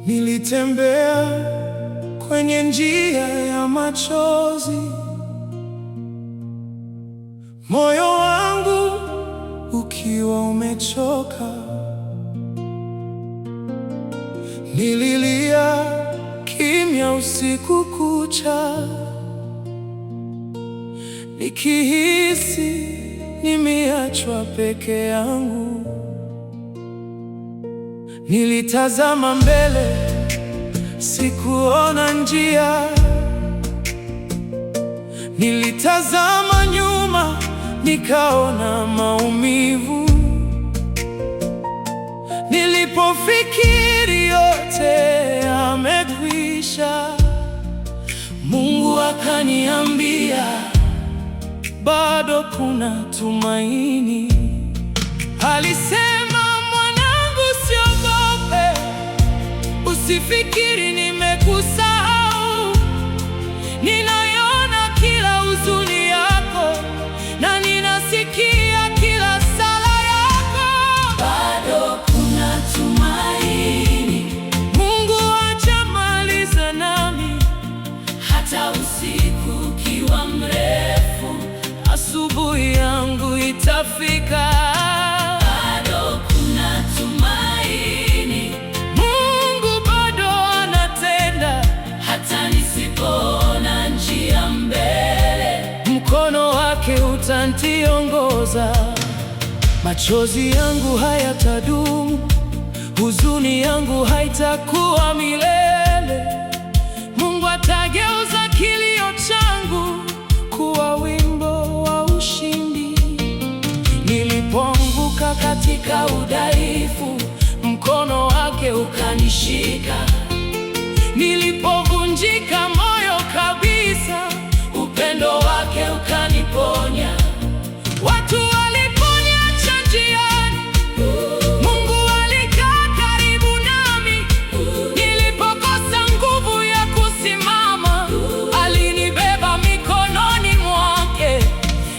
Nilitembea kwenye njia ya machozi, moyo wangu ukiwa umechoka. Nililia kimya usiku kucha, nikihisi nimeachwa peke yangu. Nilitazama mbele, sikuona njia. Nilitazama nyuma, nikaona maumivu. Nilipofikiri yote yamekwisha, Mungu akaniambia bado kuna tumaini. Alisema, mwanangu, usiogope, usifikiri nimekusahau. Ninaiona kila huzuni yako na ninasikia kila sala yako. Bado kuna tumaini, Mungu hajamaliza nami. Hata usiku ukiwa mrefu, asubuhi yangu itafika. Bado kuna tumaini, Mungu bado anatenda. Hata nisipoona njia mbele, mkono wake utaniongoza. Machozi yangu hayatadumu, huzuni yangu haitakuwa milele. Mungu atageuza kilio changu kuwa wimbo wa ushindi. Nilipoanguka katika udhaifu, mkono wake ukanishika. Nilipovunjika moyo kabisa, upendo wake ukaniponya. Watu waliponiacha njiani, Mungu alikaa karibu nami. Nilipokosa nguvu ya kusimama, alinibeba mikononi mwake.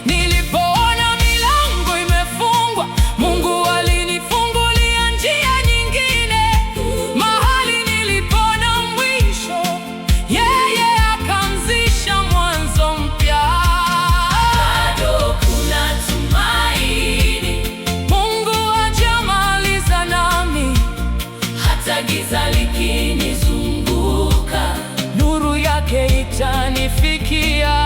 Nilipoona milango imefungwa, Mungu alinifungulia njia nyingine. Mahali nilipoona mwisho, yeye akaanzisha mwanzo mpya. Bado kuna tumaini, Mungu hajamaliza nami. Hata giza likinizunguka, nuru yake itanifikia.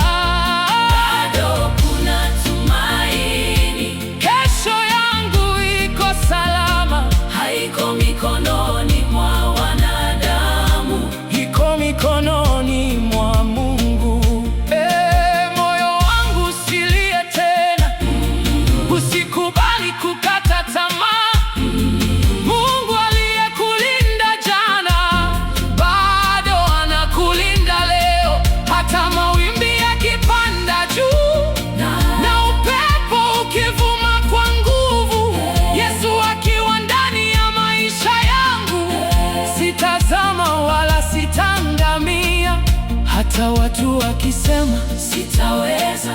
Bado kuna tumaini, kesho yangu iko salama. Haiko mikononi mwa wanadamu, iko mikononi mwa Mungu. Moyo wangu usilie tena, usikubali kukata tamaa. Mungu aliyekulinda jana bado anakulinda leo. Hata mawimbi yakipanda juu na upepo ukivuma kwa nguvu, Yesu akiwa ndani ya maisha yangu, sitazama wala sitaangamia. Hata watu wakisema sitaweza,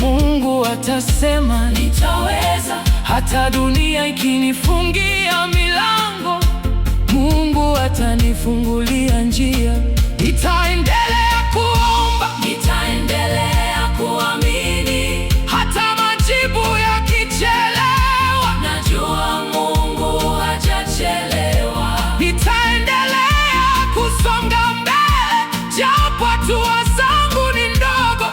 Mungu atasema nitaweza. Hata dunia ikinifungia milango, Mungu atanifungulia njia. Nitaendelea kuomba, nitaendelea kuamini. Hata majibu yakichelewa, najua Mungu hajachelewa. Nitaendelea kusonga mbele, japo hatua zangu ni ndogo,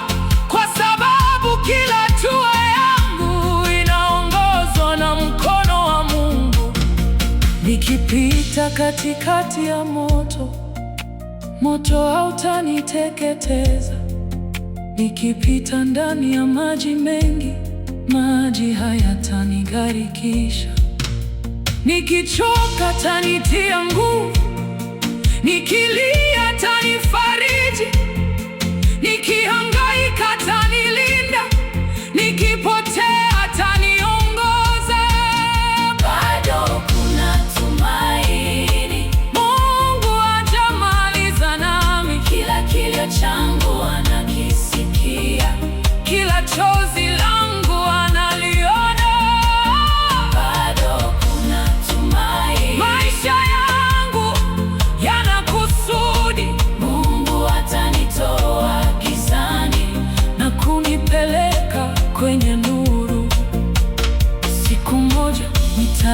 kwa sababu kila hatua yangu inaongozwa na mkono wa Mungu. Nikipita katikati ya moto, moto hautaniteketeza. Nikipita ndani ya maji mengi, maji hayatanigharikisha. Nikichoka atanitia nguvu, nikilia atanifariji. Nikihangaika atanilinda, nikipotea ataniongoza. Bado kuna tumaini, Mungu hajamaliza nami. Kila kilio changu ana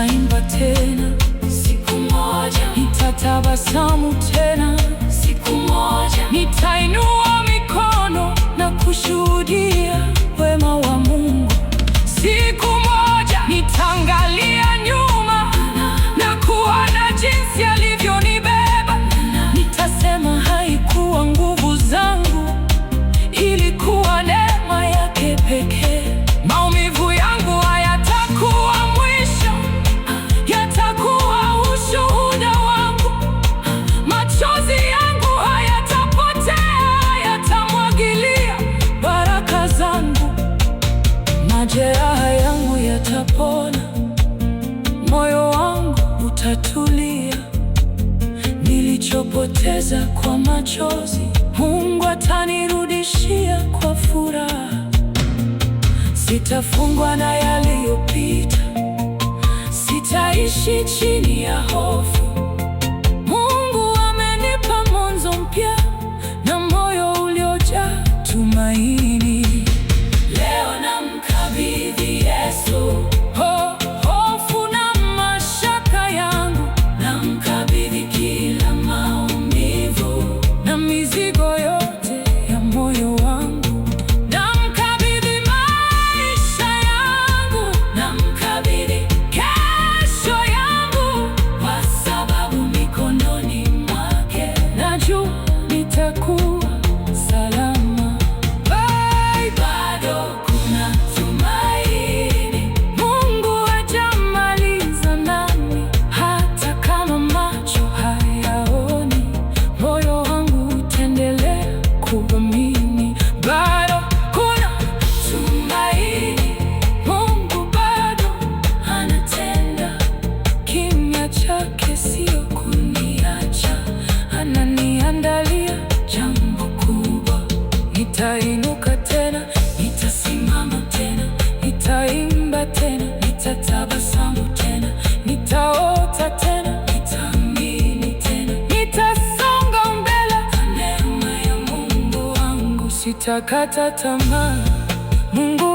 nitaimba tena, siku moja nitatabasamu tena, siku moja nitainua mikono na kushuhudia wema wa Mungu. Siku moja nitaangalia nyuma na kuona jinsi alivyonibeba. Nitasema haikuwa nguvu zangu, ilikuwa neema yake pekee. Maumivu yangu hayatakuwa mwisho, yatakuwa ushuhuda wangu. Machozi yangu hayatapotea, yatamwagilia baraka zangu. Majeraha yangu yatapona, moyo wangu utatulia. Nilichopoteza kwa machozi, Mungu atanirudishia kwa furaha. Sitafungwa na yaliyopita, sitaishi chini ya hofu. Mungu amenipa mwanzo mpya na moyo uliojaa tumaini. Leo namkabidhi Yesu hofu na mashaka yangu, namkabidhi kila maumivu na mizigo yote ya moyo wangu, namkabidhi maisha yangu, namkabidhi kesho yangu, kwa sababu mikononi mwake najua nitakuwa salama. Bado kuna tumaini, Mungu hajamaliza nami. Hata kama macho hayaoni, moyo wangu utaendelea kuamini. Bado kuna tumaini, Mungu bado anatenda. Kimya chake sio kuniacha, ananiandalia jambo kubwa. Nitainuka tena, nitasimama tena, nitaimba tena, nitatabasamu tena, nitaota tena, nitaamini tena, nitasonga mbele kwa neema ya Mungu wangu. Sitakata tamaa, Mungu